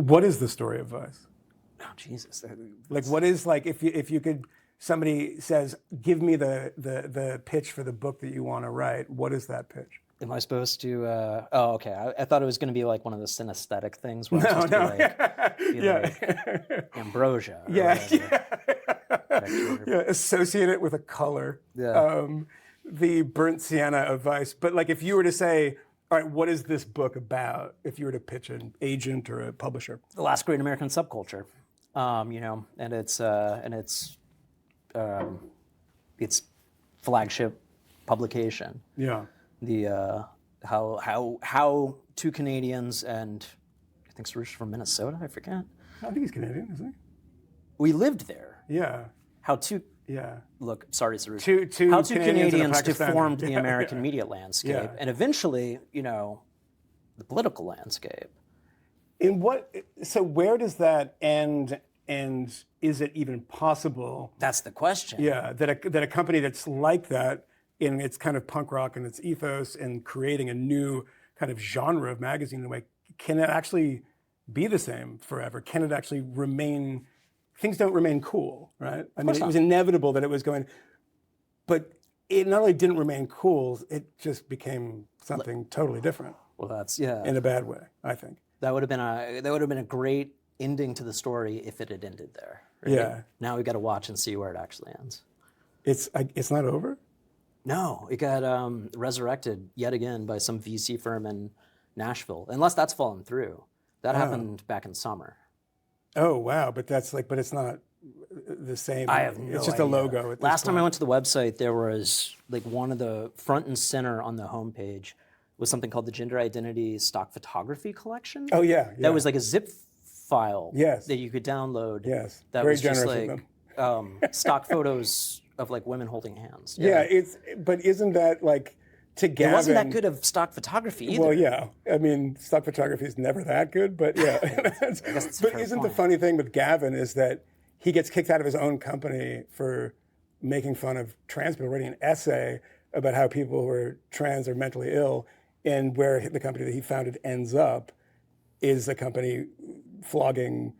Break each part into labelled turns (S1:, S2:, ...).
S1: What is the story of Vice?
S2: Oh, Jesus.
S1: Like, what is, like, if you could, somebody says, give me the pitch for the book that you want to write, what is that pitch?
S2: Am I supposed to? Oh, okay. I thought it was going to be like one of the synesthetic things where I'm supposed to be like ambrosia. Or
S1: yeah. Associate it with a color.
S2: Yeah.
S1: The burnt sienna of Vice. But like, if you were to say, all right, what is this book about? If you were to pitch an agent or a publisher,
S2: The Last Great American Subculture, and its flagship publication.
S1: Yeah.
S2: The how two Canadians, and I think Sarush from Minnesota, I forget.
S1: I think he's Canadian, isn't he?
S2: We lived there.
S1: Yeah.
S2: How two
S1: Yeah.
S2: Look, sorry, Sarush.
S1: Two
S2: how two
S1: Canadians and a
S2: Canadians
S1: Pakistani.
S2: deformed the American media landscape, and eventually, the political landscape.
S1: So where does that end, and is it even possible?
S2: That's the question.
S1: Yeah, that a company that's like that in its kind of punk rock and its ethos and creating a new kind of genre of magazine in a way, can it actually be the same forever? Can it actually remain? Things don't remain cool, right? I mean, it was inevitable that it was going, but it not only didn't remain cool, it just became something totally different.
S2: Well, that's
S1: in a bad way, I think.
S2: That would have been a great ending to the story if it had ended there. Right?
S1: Yeah.
S2: Now we got to watch and see where it actually ends.
S1: It's not over?
S2: No, it got resurrected yet again by some VC firm in Nashville, unless that's fallen through. That happened back in summer.
S1: Oh, wow. But it's not the same.
S2: I have no idea.
S1: It's just a logo.
S2: Last time I went to the website, there was like one of the front and center on the homepage was something called the Gender Identity Stock Photography Collection.
S1: Oh, yeah.
S2: That was like a zip file
S1: Yes.
S2: that you could download.
S1: Yes.
S2: That
S1: Very
S2: was just
S1: generous
S2: like stock photos of like women holding hands.
S1: Yeah, but isn't that like, to Gavin?
S2: It wasn't that good of stock photography either.
S1: Well, yeah. I mean, stock photography is never that good, but yeah. But isn't the funny thing with Gavin is that he gets kicked out of his own company for making fun of trans people, writing an essay about how people who are trans are mentally ill, and where the company that he founded ends up is a company flogging,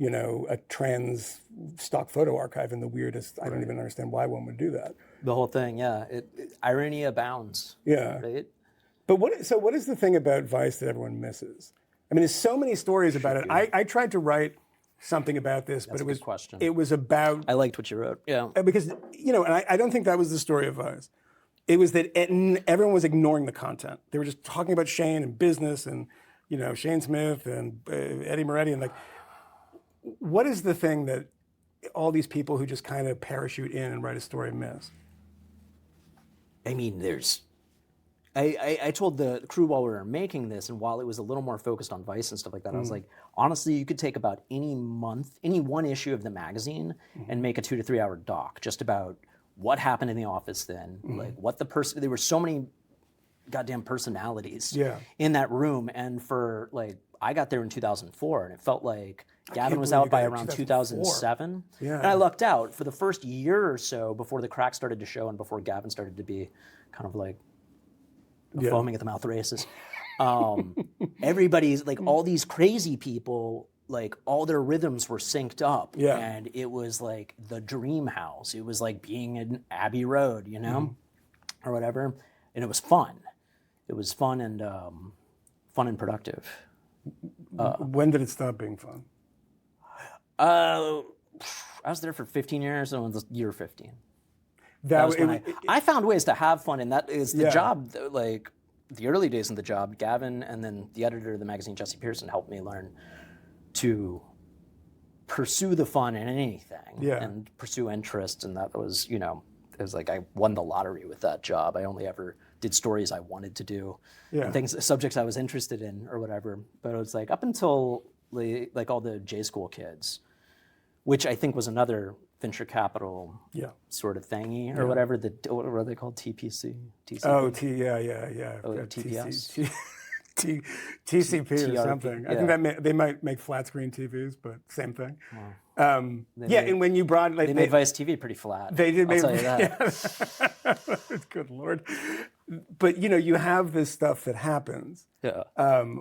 S1: a trans stock photo archive in the weirdest. I don't even understand why one would do that.
S2: The whole thing, yeah. Irony abounds.
S1: Yeah.
S2: Right?
S1: But what is the thing about Vice that everyone misses? I mean, there's so many stories about it. I tried to write something about this, but it was about.
S2: I liked what you wrote. Yeah.
S1: Because and I don't think that was the story of Vice. It was that everyone was ignoring the content. They were just talking about Shane and business and Shane Smith and Eddie Moretti and like. What is the thing that all these people who just kind of parachute in and write a story miss?
S2: I mean, I told the crew while we were making this, and while it was a little more focused on Vice and stuff like that, I was like, honestly, you could take about any one issue of the magazine and make a 2 to 3 hour doc just about what happened in the office then, like what there were so many goddamn personalities in that room, and for like, I got there in 2004, and it felt like Gavin was out by around 2007.
S1: Yeah.
S2: And I lucked out for the first year or so before the crack started to show and before Gavin started to be kind of like foaming at the mouth racist. Everybody's like, all these crazy people, like all their rhythms were synced up.
S1: Yeah.
S2: And it was like the dream house. It was like being in Abbey Road, or whatever. And it was fun. It was fun and productive.
S1: When did it stop being fun?
S2: I was there for 15 years, and it was year 15. That was when I found ways to have fun, and that is the job. Like the early days in the job, Gavin and then the editor of the magazine, Jesse Pearson, helped me learn to pursue the fun in anything and pursue interest, and that was, it was like I won the lottery with that job. I only ever did stories I wanted to do, and subjects I was interested in or whatever. But it was like up until like all the J School kids, which I think was another venture capital sort of thingy or whatever. What were they called? TPC? TCP?
S1: Oh,
S2: TPS?
S1: TCP or
S2: TRP,
S1: something. I think they might make flat screen TVs, but same thing. Wow. And when you brought
S2: they made Vice TV pretty flat.
S1: They did.
S2: I'll tell you that.
S1: Good Lord. But you have this stuff that happens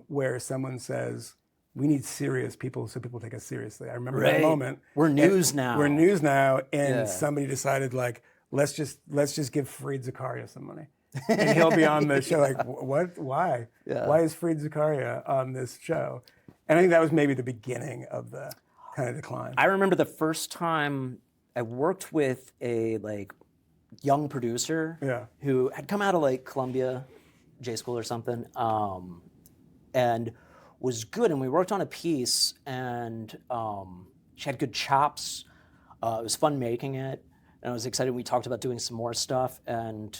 S1: where someone says, we need serious people so people take us seriously. I remember that moment.
S2: We're news now.
S1: We're news now, and somebody decided like, let's just give Fareed Zakaria some money, and he'll be on the show. Like, what? Why?
S2: Yeah.
S1: Why is Fareed Zakaria on this show? And I think that was maybe the beginning of the kind of decline.
S2: I remember the first time I worked with a like young producer who had come out of like Columbia J School or something, and was good. And we worked on a piece, and she had good chops. It was fun making it, and I was excited. We talked about doing some more stuff, and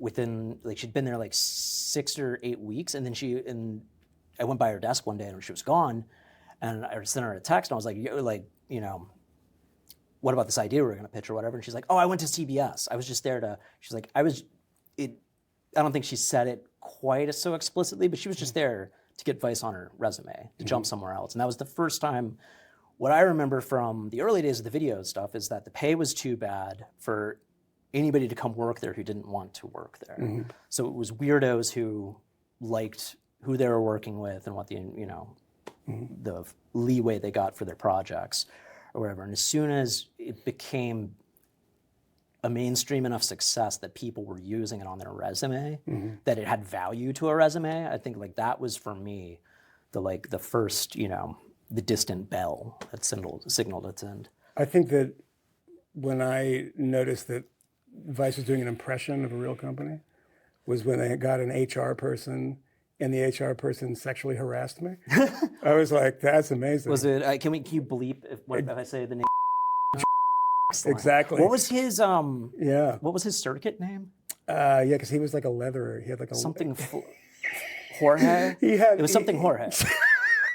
S2: within like she'd been there like 6 or 8 weeks, and then I went by her desk one day and she was gone, and I sent her a text and I was like, what about this idea we were going to pitch or whatever? And she's like, oh, I went to CBS. I was just there to. She's like, I don't think she said it quite so explicitly, but she was just there to get advice on her resume to jump somewhere else. And that was the first time. What I remember from the early days of the video stuff is that the pay was too bad for anybody to come work there who didn't want to work there. So it was weirdos who liked who they were working with and what the the leeway they got for their projects or whatever. And as soon as it became a mainstream enough success that people were using it on their resume, that it had value to a resume, I think like that was for me the first, the distant bell that signaled its end.
S1: I think that when I noticed that Vice was doing an impression of a real company was when they got an HR person and the HR person sexually harassed me. I was like, that's amazing.
S2: Was it, can you bleep if I say the name?
S1: Exactly.
S2: What was his what was his circuit name?
S1: Because he was like a leatherer. He had like a
S2: something Jorge? It was something Jorge.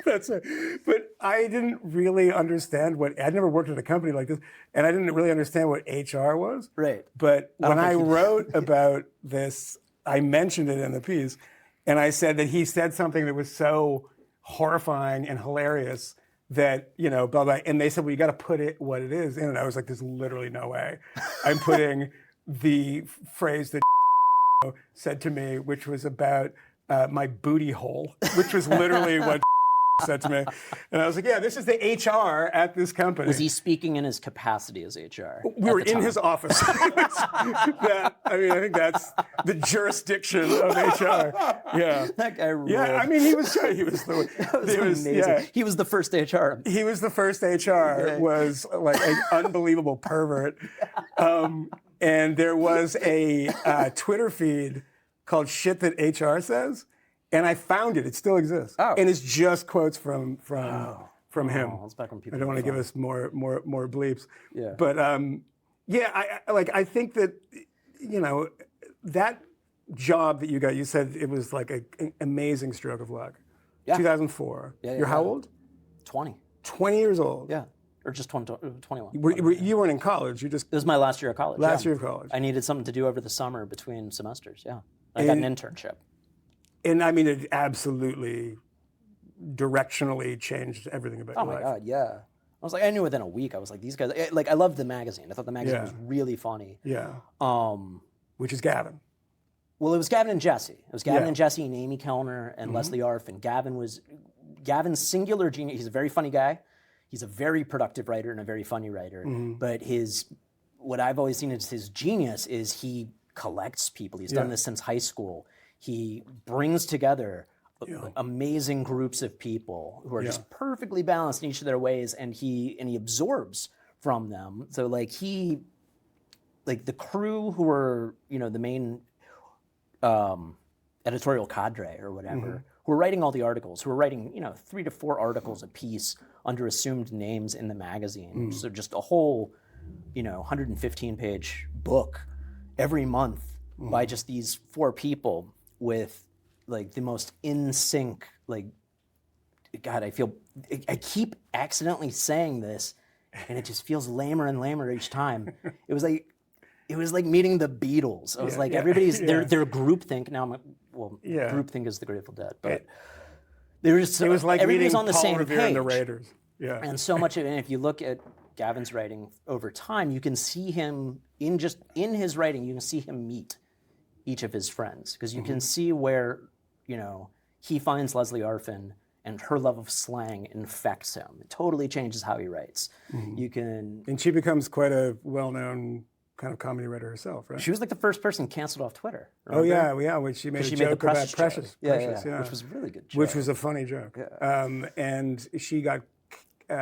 S1: That's it. But I didn't really understand I'd never worked at a company like this, and I didn't really understand what HR was.
S2: Right.
S1: But when I wrote about this, I mentioned it in the piece, and I said that he said something that was so horrifying and hilarious that, blah, blah. And they said, well, you got to put it what it is in. And I was like, there's literally no way. I'm putting the phrase that said to me, which was about my booty hole, which was literally what said to me. And I was like, yeah, this is the HR at this company.
S2: Was he speaking in his capacity as HR?
S1: We were in his office. I think that's the jurisdiction of HR. Yeah.
S2: That guy ruled.
S1: Yeah, he was
S2: amazing.
S1: Yeah.
S2: He was the first HR.
S1: He was the first HR, was like an unbelievable pervert. And there was a Twitter feed called Shit That HR Says. And I found it. It still exists. Oh. And it's just quotes from him.
S2: That's back when people
S1: I don't want to give us more bleeps.
S2: Yeah.
S1: But I think that that job that you got, you said it was like an amazing stroke of luck. Yeah. 2004.
S2: Yeah,
S1: You're how old?
S2: 20.
S1: 20 years old.
S2: Yeah. Or just 21.
S1: You weren't in college. This
S2: was my last year of college.
S1: Last year of college.
S2: I needed something to do over the summer between semesters. Yeah. I got an internship.
S1: And it absolutely directionally changed everything about your life.
S2: Oh my God, yeah. I was like, I knew within a week. I was like, these guys, I loved the magazine. I thought the magazine was really funny.
S1: Yeah. Which is Gavin.
S2: Well, it was Gavin and Jesse. It was Gavin and Jesse and Amy Kellner and Leslie Arf. And Gavin's singular genius. He's a very funny guy. He's a very productive writer and a very funny writer. But what I've always seen as his genius is he collects people. He's done this since high school. He brings together amazing groups of people who are just perfectly balanced in each of their ways, and he absorbs from them. So the crew who are the main editorial cadre or whatever, who are writing all the articles, who are writing 3 to 4 articles a piece under assumed names in the magazine. So just a whole 115-page book every month by just these 4 people. With the most in sync, God, I keep accidentally saying this, and it just feels lamer and lamer each time. It was like meeting the Beatles. I was everybody's their groupthink. Now groupthink is the Grateful Dead, but it was like everybody's on the
S1: Paul
S2: same
S1: Revere
S2: page.
S1: And the Raiders. Yeah,
S2: and so much of it. And if you look at Gavin's writing over time, you can see him in his writing. You can see him meet each of his friends, because you can see where he finds Leslie Arfin and her love of slang infects him. It totally changes how he writes.
S1: And she becomes quite a well-known kind of comedy writer herself, right?
S2: She was like the first person canceled off Twitter.
S1: Remember? Oh yeah, when she made a joke about Precious.
S2: Yeah, which was a really good joke.
S1: Which was a funny joke. Yeah. And she got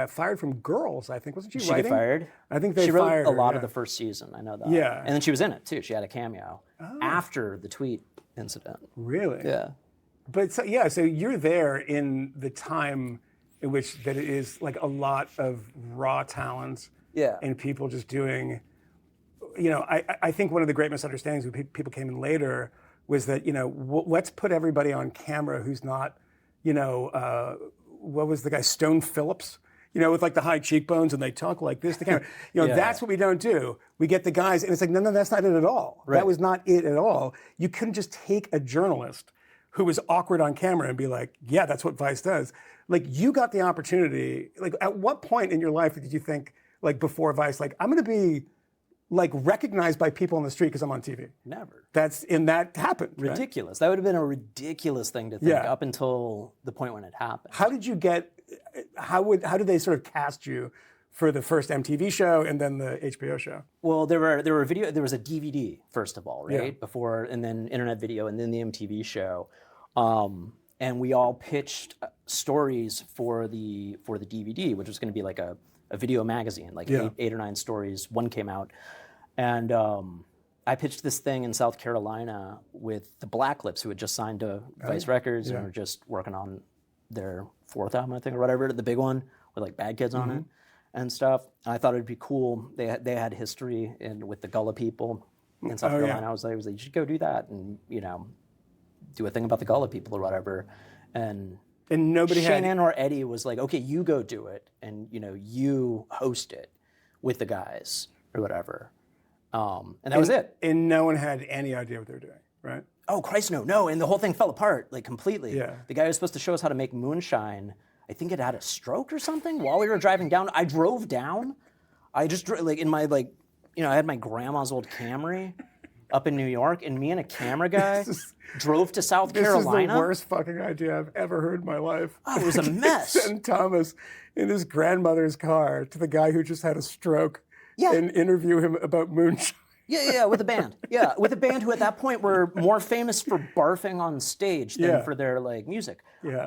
S1: fired from Girls, I think. Wasn't she writing?
S2: She got fired?
S1: I think she
S2: wrote
S1: fired
S2: a lot
S1: her,
S2: of the first season. I know that.
S1: Yeah.
S2: And then she was in it too. She had a cameo after the tweet incident.
S1: Really?
S2: Yeah.
S1: But so you're there in the time in which that it is like a lot of raw talent.
S2: Yeah.
S1: And people just doing, I think one of the great misunderstandings when people came in later was that, let's put everybody on camera who's not, what was the guy, Stone Phillips? With like the high cheekbones and they talk like this to camera. That's what we don't do. We get the guys, and it's like, no, that's not it at all. Right. That was not it at all. You couldn't just take a journalist who was awkward on camera and be like, yeah, that's what Vice does. Like, you got the opportunity. Like, at what point in your life did you think, like, before Vice, like, I'm going to be, like, recognized by people on the street because I'm on TV?
S2: Never.
S1: That happened.
S2: Ridiculous.
S1: Right?
S2: That would have been a ridiculous thing to think up until the point when it happened.
S1: How did you get? How did they sort of cast you for the first MTV show and then the HBO show?
S2: Well, there was a DVD first of all, right?
S1: Yeah.
S2: Before, and then internet video, and then the MTV show, and we all pitched stories for the DVD, which was going to be like a video magazine, like eight or nine stories. One came out, and I pitched this thing in South Carolina with the Black Lips, who had just signed to Vice Records and were just working on their fourth album, I think, or whatever, the big one with like Bad Kids on it and stuff. And I thought it'd be cool. They had history with the Gullah people in South Carolina. I was like, you should go do that and do a thing about the Gullah people or whatever. And
S1: nobody
S2: Shannon or Eddie was like, okay, you go do it, and you host it with the guys or whatever. And that was it.
S1: And no one had any idea what they were doing, right?
S2: Oh, Christ, no. And the whole thing fell apart, like, completely.
S1: Yeah.
S2: The guy who was supposed to show us how to make moonshine, I think it had a stroke or something while we were driving down. I drove down. I just, like, in my, like, I had my grandma's old Camry up in New York, and me and a camera guy drove to South Carolina.
S1: This is the worst fucking idea I've ever heard in my life.
S2: Oh, it was a mess.
S1: Send Thomas in his grandmother's car to the guy who just had a stroke and interview him about moonshine.
S2: Yeah, with a band. Yeah, with a band who at that point were more famous for barfing on stage than for their like music.
S1: Yeah.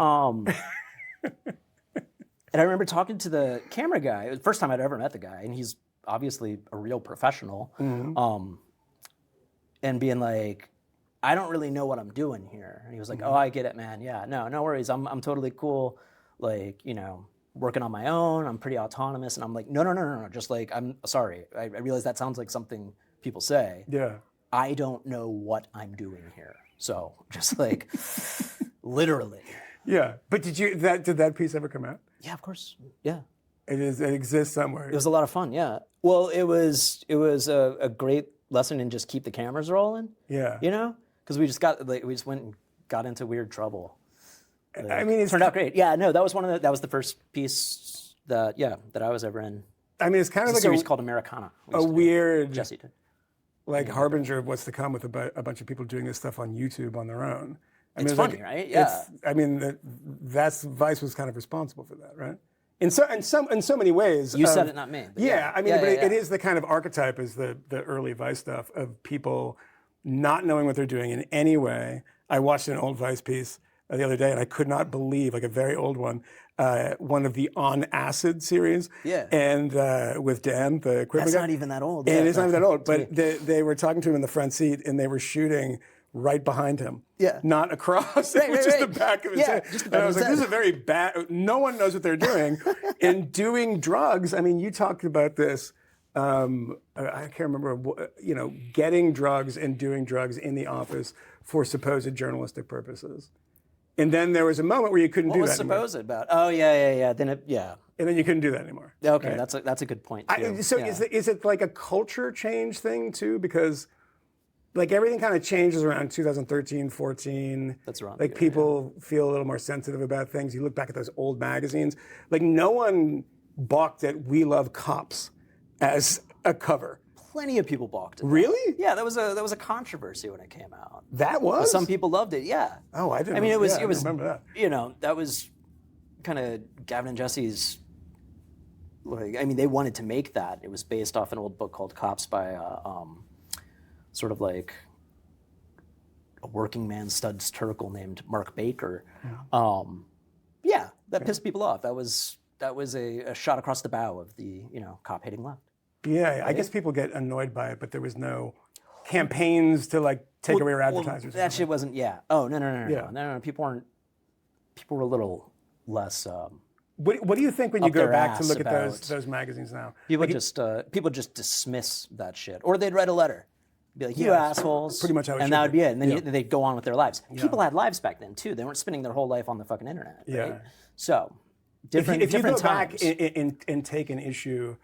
S2: And I remember talking to the camera guy. It was the first time I'd ever met the guy, and he's obviously a real professional. And being like, I don't really know what I'm doing here. And he was like, oh, I get it, man. Yeah, no worries. I'm totally cool. Like, working on my own. I'm pretty autonomous. And I'm like, no. Just like, I'm sorry. I realize that sounds like something people say.
S1: Yeah.
S2: I don't know what I'm doing here. So just like, literally.
S1: Yeah. But did that piece ever come out?
S2: Yeah, of course. Yeah.
S1: It exists somewhere.
S2: It was a lot of fun. Yeah. Well, it was a great lesson in just keep the cameras rolling.
S1: Yeah.
S2: Because we just went and got into weird trouble.
S1: I mean, it
S2: turned out great. Yeah, no, that was the first piece that I was ever in.
S1: I mean, it's kind of like
S2: a series called Americana.
S1: A weird,
S2: Jesse did.
S1: Like harbinger of what's to come with a bunch of people doing this stuff on YouTube on their own.
S2: It's funny, right? Yeah.
S1: That's Vice was kind of responsible for that, right? In so many ways.
S2: You said it, not me.
S1: Yeah, I mean, it is the kind of archetype is the early Vice stuff of people not knowing what they're doing in any way. I watched an old Vice piece the other day, and I could not believe, like a very old one of the On Acid series.
S2: Yeah.
S1: And with Dan, the equipment
S2: That's
S1: guy.
S2: not even that old.
S1: And it's not even that old, but they were talking to him in the front seat, and they were shooting right behind him.
S2: Yeah.
S1: Not across. It was just the back of his head.
S2: Just
S1: and I was like, this is a very bad, no one knows what they're doing. And doing drugs, I mean, you talked about this, I can't remember, getting drugs and doing drugs in the office for supposed journalistic purposes. And then there was a moment where you couldn't do that anymore.
S2: What was supposed about? Oh, yeah. Then
S1: And then you couldn't do that anymore.
S2: Okay,
S1: right?
S2: that's a good point, too.
S1: Is it like a culture change thing, too? Because like everything kind of changes around 2013, 14.
S2: That's right.
S1: Like people feel a little more sensitive about things. You look back at those old magazines. Like no one balked at We Love Cops as a cover.
S2: Plenty of people balked at that.
S1: Really?
S2: Yeah, that was a controversy when it came out.
S1: That was?
S2: Some people loved it, yeah.
S1: Oh, I didn't.
S2: I mean, it was
S1: remember that.
S2: That was kind of Gavin and Jesse's, like, I mean, they wanted to make that. It was based off an old book called Cops by sort of like a working man studs turtle named Mark Baker. That pissed people off. That was a shot across the bow of the, cop hating left.
S1: Yeah, right? I guess people get annoyed by it, but there was no campaigns to like take away your advertisers.
S2: That shit wasn't. Yeah. Oh no. People were a little less.
S1: What do you think when you go back to look at those magazines now?
S2: People just dismiss that shit, or they'd write a letter, be like, "You assholes,"
S1: pretty much how it
S2: and that would be it. And then they'd go on with their lives. People had lives back then too. They weren't spending their whole life on the fucking internet. Right? So different
S1: if you go
S2: times.
S1: back and take an issue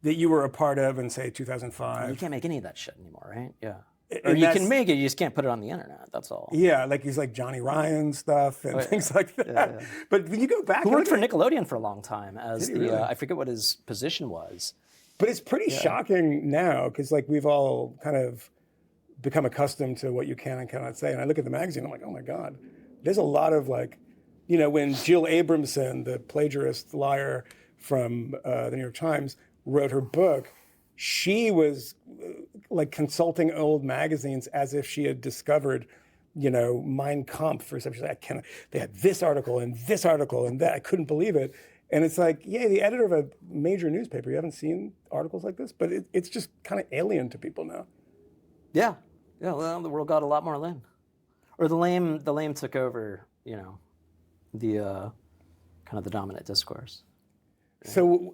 S1: that you were a part of in, say, 2005.
S2: You can't make any of that shit anymore, right? Yeah. Or you can make it, you just can't put it on the internet. That's all.
S1: Yeah, like he's like Johnny Ryan stuff and things like that. Yeah. But when you go back,
S2: who worked for Nickelodeon for a long time as the really? I forget what his position was.
S1: But it's pretty shocking now because like we've all kind of become accustomed to what you can and cannot say. And I look at the magazine, I'm like, oh my God, there's a lot of like, when Jill Abramson, the plagiarist liar from the New York Times, wrote her book, she was like consulting old magazines as if she had discovered, Mein Kampf or something. She's like, they had this article and that. I couldn't believe it. And it's like, the editor of a major newspaper, you haven't seen articles like this, but it's just kind of alien to people now.
S2: Yeah. Yeah, well, the world got a lot more lame. Or the lame took over, the kind of the dominant discourse.
S1: So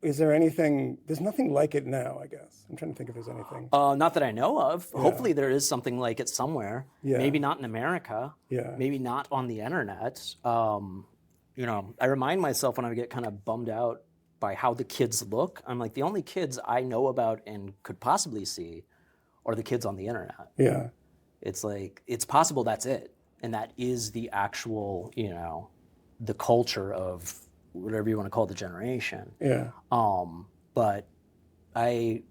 S1: is there anything, there's nothing like it now, I guess. I'm trying to think if there's anything.
S2: Not that I know of. Yeah. Hopefully there is something like it somewhere. Yeah. Maybe not in America.
S1: Yeah.
S2: Maybe not on the internet. I remind myself when I get kind of bummed out by how the kids look. I'm like, the only kids I know about and could possibly see are the kids on the internet.
S1: Yeah.
S2: It's like, it's possible that's it. And that is the actual, the culture of whatever you want to call the generation.
S1: Yeah.
S2: But I,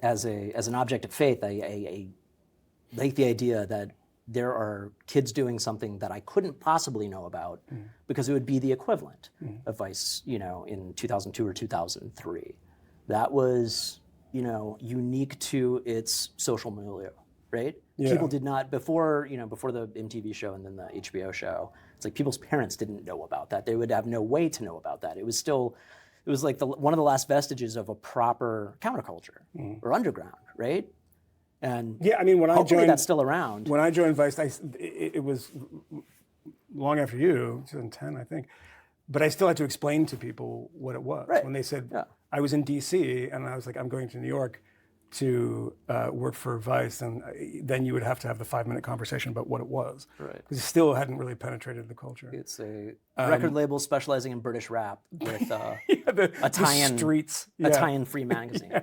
S2: as an object of faith, I like the idea that there are kids doing something that I couldn't possibly know about because it would be the equivalent of Vice, in 2002 or 2003. That was, unique to its social milieu, right? Yeah. People did not, before the MTV show and then the HBO show, it's like people's parents didn't know about that. They would have no way to know about that. It was like one of the last vestiges of a proper counterculture or underground, right? And
S1: when
S2: hopefully
S1: I joined,
S2: that's still around.
S1: When I joined Vice, it was long after you, 2010, I think. But I still had to explain to people what it was.
S2: Right.
S1: When they said, I was in DC, and I was like, I'm going to New York to work for Vice, and then you would have to have the 5-minute conversation about what it was.
S2: Right.
S1: Because it still hadn't really penetrated the culture.
S2: It's a record label specializing in British rap with a tie-in
S1: streets.
S2: A tie-in free magazine.